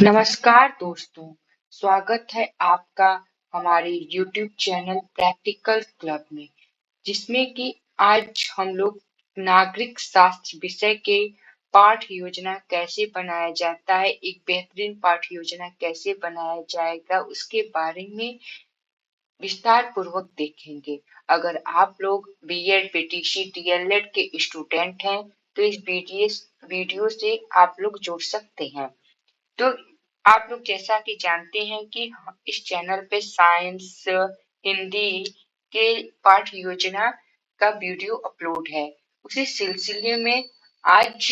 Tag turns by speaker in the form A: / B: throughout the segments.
A: नमस्कार दोस्तों, स्वागत है आपका हमारे YouTube चैनल प्रैक्टिकल क्लब में, जिसमें कि आज हम लोग नागरिक शास्त्र विषय के पाठ योजना कैसे बनाया जाता है, एक बेहतरीन पाठ योजना कैसे बनाया जाएगा, उसके बारे में विस्तार पूर्वक देखेंगे। अगर आप लोग बीएड, बीटीसी, डीएलएड के स्टूडेंट हैं, तो इस वीडियो से आप लोग जुड़ सकते हैं। तो आप लोग जैसा कि जानते हैं कि इस चैनल पे साइंस, हिंदी के पाठ योजना का वीडियो अपलोड है। उसी सिलसिले में आज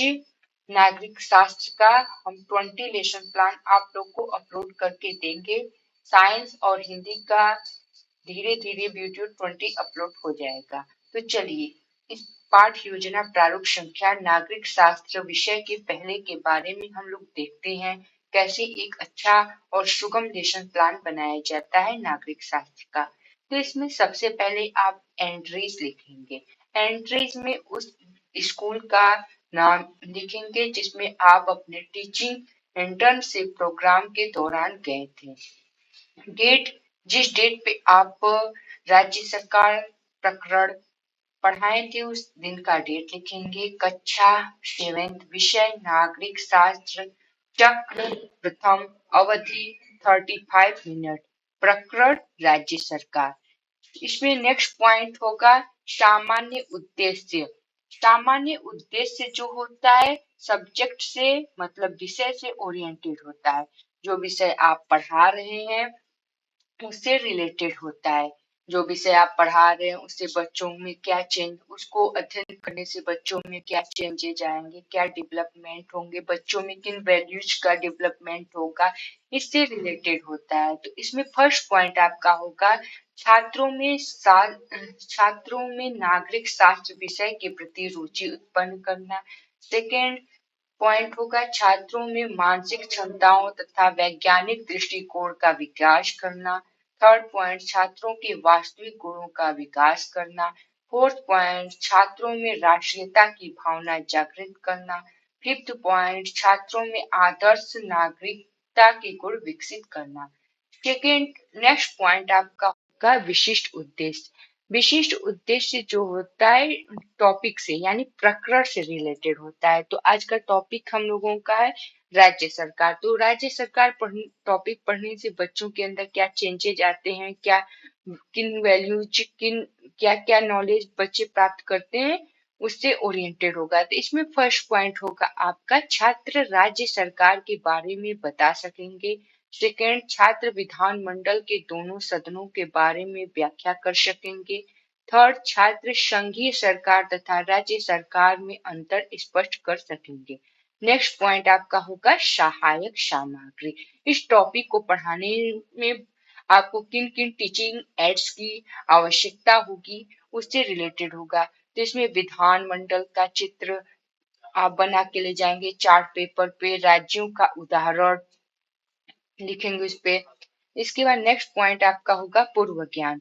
A: नागरिक शास्त्र का हम 20 लेसन प्लान आप लोग को अपलोड करके देंगे। साइंस और हिंदी का धीरे धीरे वीडियो 20 अपलोड हो जाएगा। तो चलिए इस पाठ योजना प्रारूप संख्या नागरिक शास्त्र विषय के पहले के बारे में हम लोग देखते हैं, कैसे एक अच्छा और सुगम लेसन प्लान बनाया जाता है नागरिक शास्त्र का। तो इसमें सबसे पहले आप एंट्रीज लिखेंगे। एंट्रीज में उस स्कूल का नाम लिखेंगे जिसमें आप अपने टीचिंग इंटर्नशिप प्रोग्राम के दौरान गए थे। डेट, जिस डेट पे आप राज्य सरकार प्रकरण पढ़ाए थे उस दिन का डेट लिखेंगे। कक्षा 7, विषय नागरिक शास्त्र, चक्र प्रथम, अवधि 35 मिनट, प्रकरण राज्य सरकार। इसमें नेक्स्ट पॉइंट होगा सामान्य उद्देश्य। सामान्य उद्देश्य जो होता है सब्जेक्ट से मतलब विषय से ओरिएंटेड होता है। जो विषय आप पढ़ा रहे हैं उससे रिलेटेड होता है। जो विषय आप पढ़ा रहे हैं उससे बच्चों में क्या चेंज, उसको अध्ययन करने से बच्चों में क्या चेंजेज आएंगे, क्या डेवलपमेंट होंगे, बच्चों में किन वैल्यूज का डेवलपमेंट होगा, इससे रिलेटेड होता है। तो इसमें फर्स्ट पॉइंट आपका होगा छात्रों में नागरिक शास्त्र विषय के प्रति रुचि उत्पन्न करना। सेकेंड पॉइंट होगा छात्रों में मानसिक क्षमताओं तथा वैज्ञानिक दृष्टिकोण का विकास करना। थर्ड पॉइंट छात्रों के वास्तविक गुणों का विकास करना। फोर्थ पॉइंट छात्रों में राष्ट्रीयता की भावना जागृत करना। फिफ्थ पॉइंट छात्रों में आदर्श नागरिकता के गुण विकसित करना। सेकेंड नेक्स्ट पॉइंट आपका विशिष्ट उद्देश्य। विशिष्ट उद्देश्य जो होता है टॉपिक से यानी प्रकरण से रिलेटेड होता है। तो आज का टॉपिक हम लोगों का है राज्य सरकार। तो राज्य सरकार टॉपिक पढ़ने से बच्चों के अंदर क्या चेंजेज आते हैं, क्या किन वैल्यूज, किन क्या क्या नॉलेज बच्चे प्राप्त करते हैं, उससे ओरिएंटेड होगा। तो इसमें फर्स्ट पॉइंट होगा आपका छात्र राज्य सरकार के बारे में बता सकेंगे। सेकेंड छात्र विधानमंडल के दोनों सदनों के बारे में व्याख्या कर सकेंगे। थर्ड छात्र संघीय सरकार तथा राज्य सरकार में अंतर स्पष्ट कर सकेंगे। नेक्स्ट पॉइंट आपका होगा सहायक सामग्री। इस टॉपिक को पढ़ाने में आपको किन किन टीचिंग एड्स की आवश्यकता होगी उससे रिलेटेड होगा। तो इसमें विधानमंडल का चित्र आप बना के ले जाएंगे चार्ट पेपर पे, राज्यों का उदाहरण लिखेंगे उस पे। इसके बाद नेक्स्ट पॉइंट आपका होगा पूर्व ज्ञान।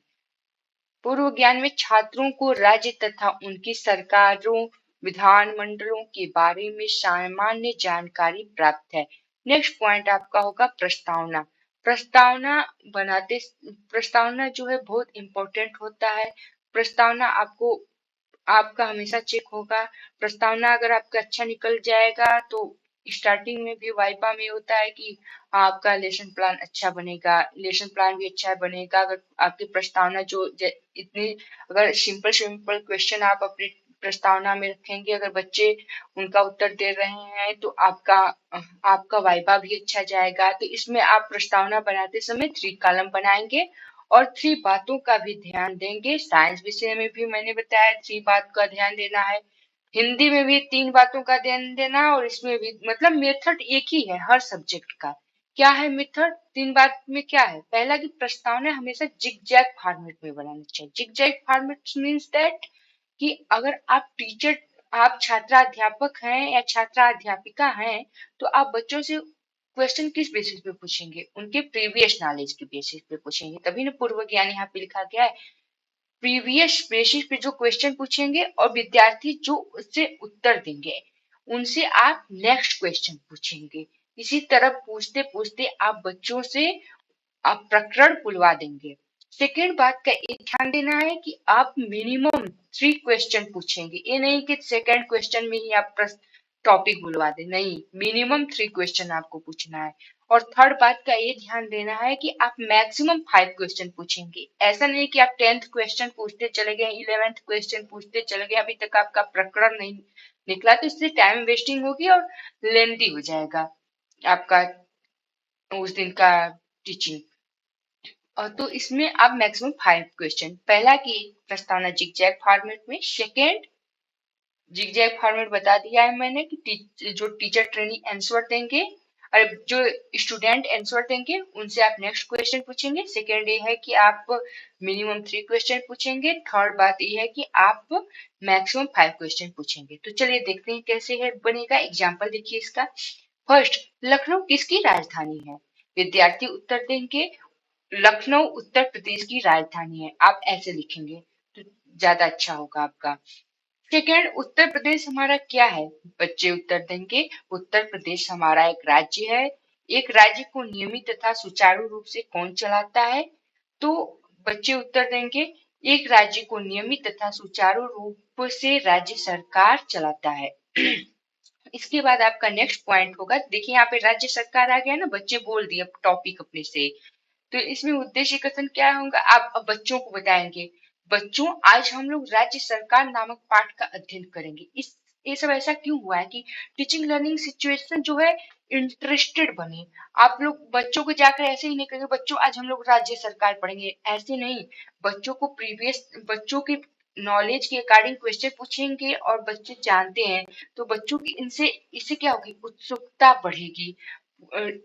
A: पूर्व ज्ञान में छात्रों को राज्य तथा उनकी सरकारों, विधानमंडलों के बारे में सामान्य जानकारी प्राप्त है। नेक्स्ट पॉइंट आपका होगा प्रस्तावना। प्रस्तावना बनाते प्रस्तावना जो है बहुत इंपॉर्टेंट होता है। प्रस्तावना आपका हमेशा चेक होगा। प्रस्तावना अगर आपका अच्छा निकल जाएगा तो स्टार्टिंग में भी वाइपा में होता है कि आपका लेसन प्लान अच्छा बनेगा, लेसन प्लान भी अच्छा बनेगा अगर आपकी प्रस्तावना इतनी अगर सिंपल क्वेश्चन आप अपने प्रस्तावना में रखेंगे, अगर बच्चे उनका उत्तर दे रहे हैं तो आपका वाइबा भी अच्छा जाएगा। तो इसमें आप प्रस्तावना बनाते समय 3 कॉलम बनाएंगे और 3 बातों का भी ध्यान देंगे। साइंस विषय में भी मैंने बताया 3 बात का ध्यान देना है, हिंदी में भी 3 बातों का ध्यान देना, और इसमें भी मतलब मेथड एक ही है हर सब्जेक्ट का। क्या है मेथड 3 बात में? क्या है? पहला कि प्रस्तावना हमेशा जिग-जैग फॉर्मेट में बनानी चाहिए। जिग-जैग फॉर्मेट मींस दैट कि अगर आप छात्राध्यापक हैं या छात्राध्यापिका हैं तो आप बच्चों से क्वेश्चन किस बेसिस पे पूछेंगे? उनके प्रीवियस नॉलेज के बेसिस पे पूछेंगे। तभी ना पूर्व ज्ञान यहाँ पे लिखा गया है। प्रीवियस बेसिस पे जो क्वेश्चन पूछेंगे और विद्यार्थी जो उससे उत्तर देंगे उनसे आप नेक्स्ट क्वेश्चन पूछेंगे। इसी तरह पूछते पूछते आप बच्चों से आप प्रकरण बुलवा देंगे। सेकेंड बात का ये ध्यान देना है कि आप मिनिमम 3 क्वेश्चन पूछेंगे। ये नहीं कि सेकेंड क्वेश्चन में ही आप टॉपिक बुलवा दे, नहीं, मिनिमम 3 क्वेश्चन आपको पूछना है। और थर्ड बात का ये ध्यान देना है कि आप मैक्सिमम 5 क्वेश्चन पूछेंगे। ऐसा नहीं कि आप 10th क्वेश्चन पूछते चले गए, 11th क्वेश्चन पूछते चले गए, अभी तक आपका प्रकरण नहीं निकला, तो इससे टाइम वेस्टिंग होगी और लेंथी हो जाएगा आपका उस दिन का टीचिंग। और तो इसमें आप मैक्सिमम 5 क्वेश्चन, पहला की प्रस्तावना जिगजैग फॉर्मेट में, सेकेंड जिगजैग फॉर्मेट बता दिया है मैंने कि जो टीचर ट्रेनिंग आंसर देंगे और जो स्टूडेंट आंसर देंगे उनसे आप नेक्स्ट क्वेश्चन पूछेंगे। सेकेंड ये है कि आप मिनिमम 3 क्वेश्चन पूछेंगे। थर्ड बात ये है कि आप मैक्सिमम 5 क्वेश्चन पूछेंगे। तो चलिए देखते हैं कैसे है बनेगा। एग्जाम्पल देखिए इसका। फर्स्ट, लखनऊ किसकी राजधानी है? विद्यार्थी उत्तर देंगे लखनऊ उत्तर प्रदेश की राजधानी है। आप ऐसे लिखेंगे तो ज्यादा अच्छा होगा आपका। सेकेंड, उत्तर प्रदेश हमारा क्या है? बच्चे उत्तर देंगे उत्तर प्रदेश हमारा एक राज्य है। एक राज्य को नियमित तथा सुचारू रूप से कौन चलाता है? तो बच्चे उत्तर देंगे एक राज्य को नियमित तथा सुचारू रूप से राज्य सरकार चलाता है। इसके बाद आपका नेक्स्ट पॉइंट होगा, देखिए यहाँ पे राज्य सरकार आ गया ना, बच्चे बोल दिए टॉपिक अपने से। तो इसमें उद्देश्य कथन क्या होगा? आप अब बच्चों को बताएंगे, बच्चों आज हम लोग राज्य सरकार नामक पाठ का अध्ययन करेंगे। इस ये सब ऐसा क्यों हुआ है कि टीचिंग लर्निंग सिचुएशन जो है इंटरेस्टेड बने। आप लोग बच्चों को जाकर ऐसे ही नहीं कहेंगे बच्चों आज हम लोग राज्य सरकार पढ़ेंगे, ऐसे नहीं। बच्चों को प्रीवियस बच्चों के नॉलेज के अकॉर्डिंग क्वेश्चन पूछेंगे और बच्चे जानते हैं तो बच्चों की इनसे इससे क्या होगी, उत्सुकता बढ़ेगी,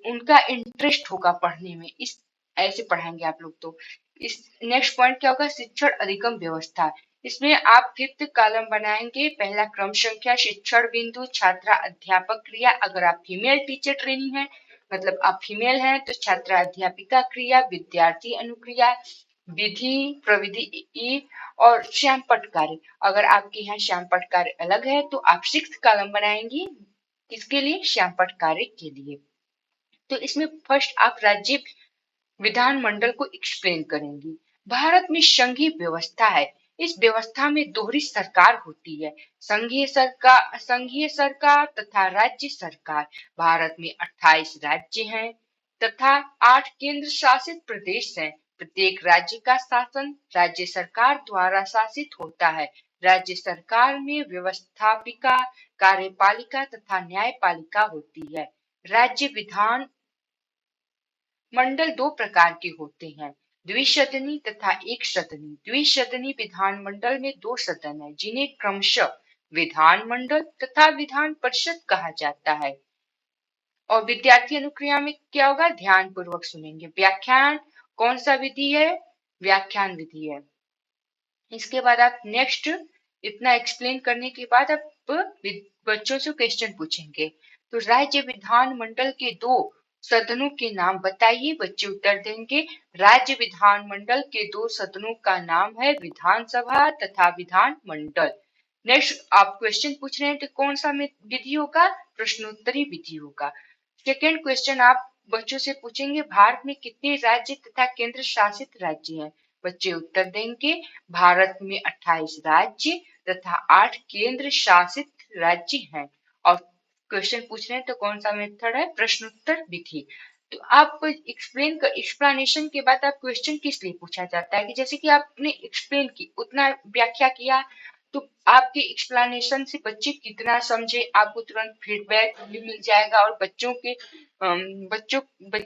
A: उनका इंटरेस्ट होगा पढ़ने में। इस ऐसे पढ़ाएंगे आप लोग। तो इस नेक्स्ट पॉइंट क्या होगा? शिक्षण अधिगम व्यवस्था। इसमें आप 5th कॉलम बनाएंगे। पहला क्रम संख्या, शिक्षण बिंदु, छात्रा अध्यापक क्रिया। अगर आप फीमेल टीचर ट्रेनिंग है मतलब आप फीमेल हैं तो छात्रा अध्यापिका क्रिया, विद्यार्थी अनुक्रिया, विधि प्रविधि और श्यामपट्ट कार्य। अगर आपके यहाँ श्यामपट्ट कार्य अलग है तो आप 6th कॉलम बनाएंगी। किसके लिए? श्यामपट्ट कार्य के लिए। तो इसमें फर्स्ट आप राज्य विधानमंडल को एक्सप्लेन करेंगी। भारत में संघीय व्यवस्था है। इस व्यवस्था में दोहरी सरकार होती है, संघीय सरकार तथा राज्य सरकार। भारत में 28 राज्य हैं तथा 8 केंद्र शासित प्रदेश हैं। प्रत्येक राज्य का शासन राज्य सरकार द्वारा शासित होता है। राज्य सरकार में व्यवस्थापिका, कार्यपालिका तथा न्यायपालिका होती है। राज्य विधान मंडल 2 प्रकार के होते हैं, द्विसदनी तथा एक सदनी। द्विसदनी विधानमंडल में 2 सदन है जिन्हें क्रमशः विधानमंडल तथा विधान परिषद कहा जाता है। और विद्यार्थी अनुक्रिया में क्या होगा? ध्यान पूर्वक सुनेंगे। व्याख्यान कौन सा विधि है? व्याख्यान विधि है। इसके बाद आप नेक्स्ट इतना एक्सप्लेन करने के बाद आप बच्चों से क्वेश्चन पूछेंगे। तो राज्य विधानमंडल के 2 सदनों के नाम बताइए। बच्चे उत्तर देंगे राज्य विधानमंडल के 2 सदनों का नाम है विधानसभा तथा विधानमंडल। नेक्स्ट आप क्वेश्चन पूछ रहे हैं तो कौन सा विधि होगा? प्रश्नोत्तरी विधि होगा। सेकेंड क्वेश्चन आप बच्चों से पूछेंगे भारत में कितने राज्य तथा केंद्र शासित राज्य हैं? बच्चे उत्तर देंगे भारत में 28 राज्य तथा 8 केंद्र शासित राज्य हैं। और क्वेश्चन पूछ रहे हैं तो कौन सा मेथड है? प्रश्नोत्तर विधि। तो आप एक्सप्लेनेशन के बाद आप क्वेश्चन किस लिए पूछा जाता है कि जैसे कि आपने एक्सप्लेन की उतना व्याख्या किया तो आपके एक्सप्लेनेशन से बच्चे कितना समझे आपको तुरंत फीडबैक भी मिल जाएगा। और बच्चे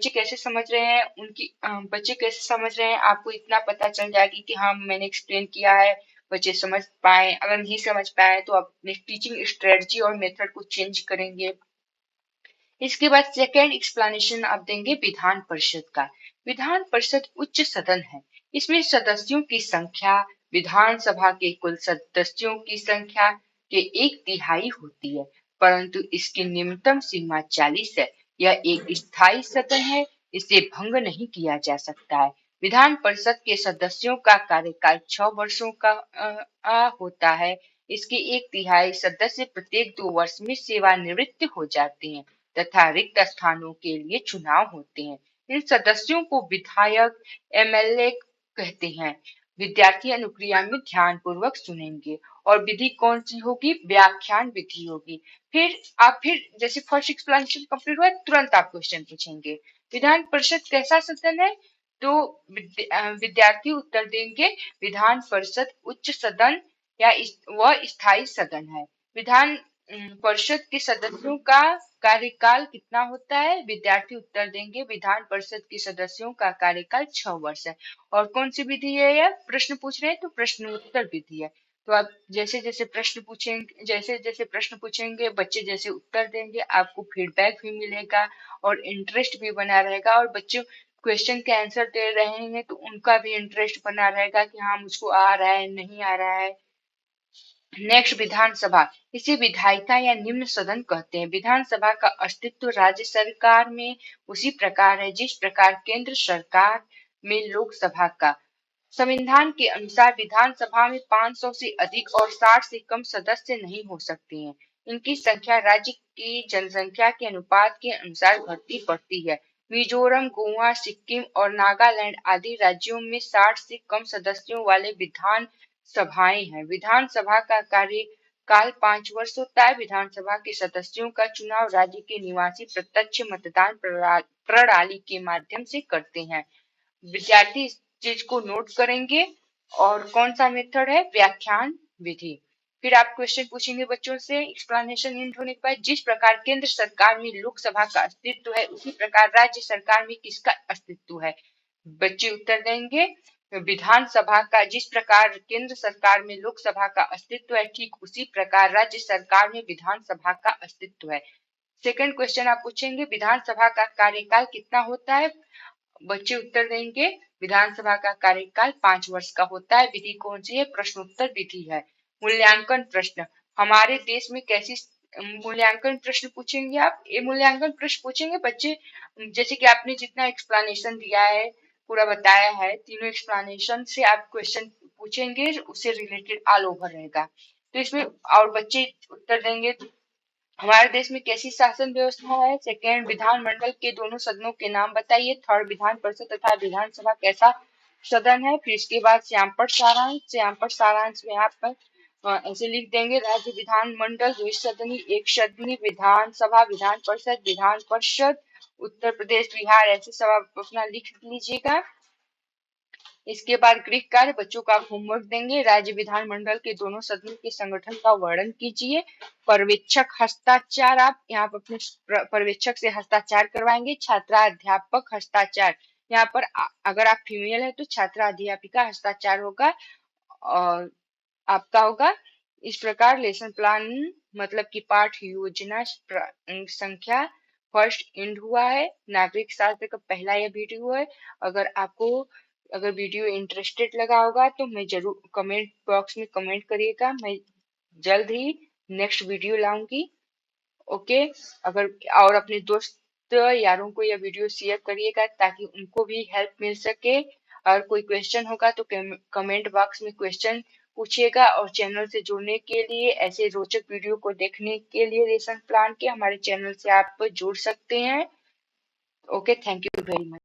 A: कैसे समझ रहे हैं बच्चे कैसे समझ रहे हैं आपको इतना पता चल जाएगी कि हाँ मैंने एक्सप्लेन किया है, बच्चे समझ पाए। अगर नहीं समझ पाए तो आप अपने टीचिंग स्ट्रेटजी और मेथड को चेंज करेंगे। इसके बाद सेकेंड एक्सप्लेनेशन आप देंगे विधान परिषद का। विधान परिषद उच्च सदन है। इसमें सदस्यों की संख्या विधानसभा के कुल सदस्यों की संख्या के 1/3 होती है, परंतु इसकी न्यूनतम सीमा 40 है। यह एक स्थायी सदन है, इसे भंग नहीं किया जा सकता है। विधान परिषद के सदस्यों का कार्यकाल 6 वर्षों का होता है। इसके 1/3 सदस्य प्रत्येक 2 वर्ष में सेवानिवृत्त हो जाते हैं। तथा रिक्त स्थानों के लिए चुनाव होते हैं। इन सदस्यों को विधायक एमएलए कहते हैं। विद्यार्थी अनुक्रिया में ध्यान पूर्वक सुनेंगे और विधि कौन सी होगी? व्याख्यान विधि होगी। फिर जैसे फर्स्ट एक्सप्लेनेशन कंप्लीट हुआ तुरंत आप क्वेश्चन पूछेंगे। विधान परिषद कैसा सदन है? तो विद्यार्थी उत्तर देंगे विधान परिषद उच्च सदन या वह स्थायी सदन है। विधान परिषद के सदस्यों का कार्यकाल कितना होता है? विद्यार्थी उत्तर देंगे विधान परिषद के सदस्यों का कार्यकाल 6 वर्ष है। और कौन सी विधि है यह? प्रश्न पूछ रहे हैं तो प्रश्नोत्तर विधि है। तो आप जैसे जैसे प्रश्न पूछेंगे बच्चे जैसे उत्तर देंगे आपको फीडबैक भी मिलेगा और इंटरेस्ट भी बना रहेगा, और बच्चे क्वेश्चन के आंसर दे रहे हैं तो उनका भी इंटरेस्ट बना रहेगा कि हाँ मुझको आ रहा है नहीं आ रहा है। नेक्स्ट, विधानसभा। इसे विधायिका या निम्न सदन कहते हैं। विधानसभा का अस्तित्व राज्य सरकार में उसी प्रकार है जिस प्रकार केंद्र सरकार में लोकसभा का। संविधान के अनुसार विधानसभा में 500 से अधिक और 60 से कम सदस्य नहीं हो सकते हैं। इनकी संख्या राज्य की जनसंख्या के अनुपात के अनुसार घटती बढ़ती है। मिजोरम, गोवा, सिक्किम और नागालैंड आदि राज्यों में 60 से कम सदस्यों वाले विधान सभाएं हैं। विधानसभा का कार्यकाल 5 वर्ष होता है। विधानसभा के सदस्यों का चुनाव राज्य के निवासी प्रत्यक्ष मतदान प्रणाली के माध्यम से करते हैं। विद्यार्थी इस चीज को नोट करेंगे। और कौन सा मेथड है? व्याख्यान विधि। फिर आप क्वेश्चन पूछेंगे बच्चों से एक्सप्लेनेशन एंड होने के बाद, जिस प्रकार केंद्र सरकार में लोकसभा का अस्तित्व है उसी प्रकार राज्य सरकार में किसका अस्तित्व है? बच्चे उत्तर देंगे विधानसभा का। जिस प्रकार केंद्र सरकार में लोकसभा का अस्तित्व है ठीक उसी प्रकार राज्य सरकार में विधानसभा का अस्तित्व है। सेकंड क्वेश्चन आप पूछेंगे विधानसभा का कार्यकाल कितना होता है? बच्चे उत्तर देंगे विधानसभा का कार्यकाल 5 वर्ष का होता है। विधि कौन सी है? प्रश्नोत्तर विधि है। मूल्यांकन प्रश्न। हमारे देश में कैसी मूल्यांकन प्रश्न पूछेंगे आप? ये मूल्यांकन प्रश्न पूछेंगे बच्चे जैसे कि आपने जितना एक्सप्लेनेशन दिया है पूरा बताया है, तीनों एक्सप्लेनेशन से आप क्वेश्चन पूछेंगे उससे रिलेटेड ऑल ओवर रहेगा। तो इसमें और बच्चे उत्तर देंगे हमारे देश में कैसी शासन व्यवस्था है। सेकेंड, विधानमंडल के दोनों सदनों के नाम बताइए। थर्ड, विधान परिषद तथा विधानसभा कैसा सदन है। फिर इसके बाद श्यामपट सारांश में आप ऐसे लिख देंगे राज्य विधानमंडल द्विसदनी एक सदनी विधानसभा विधान परिषद उत्तर प्रदेश बिहार, ऐसे सब आप अपना लिख लीजिएगा। इसके बाद गृह कार्य बच्चों का होमवर्क देंगे। राज्य विधानमंडल के दोनों सदनों के संगठन का वर्णन कीजिए। पर्यवेक्षक हस्ताक्षर, आप यहाँ पर अपने पर्यवेक्षक से हस्ताक्षर करवाएंगे। छात्रा अध्यापक हस्ताक्षर, यहाँ पर अगर आप फीमेल है तो छात्रा अध्यापिका हस्ताक्षर होगा और आपका होगा। इस प्रकार लेसन प्लान मतलब कि पाठ योजना संख्या फर्स्ट एंड हुआ है। नागरिक शास्त्र का पहला यह वीडियो है। अगर वीडियो इंटरेस्टेड लगा होगा तो मैं जरूर कमेंट बॉक्स में कमेंट करिएगा। मैं जल्द ही नेक्स्ट वीडियो लाऊंगी। ओके, अगर और अपने दोस्त यारों को यह वीडियो शेयर करिएगा ताकि उनको भी हेल्प मिल सके। और कोई क्वेश्चन होगा तो कमेंट बॉक्स में क्वेश्चन पूछिएगा। और चैनल से जुड़ने के लिए, ऐसे रोचक वीडियो को देखने के लिए लेसन प्लान के हमारे चैनल से आप जुड़ सकते हैं। Okay, thank you very much.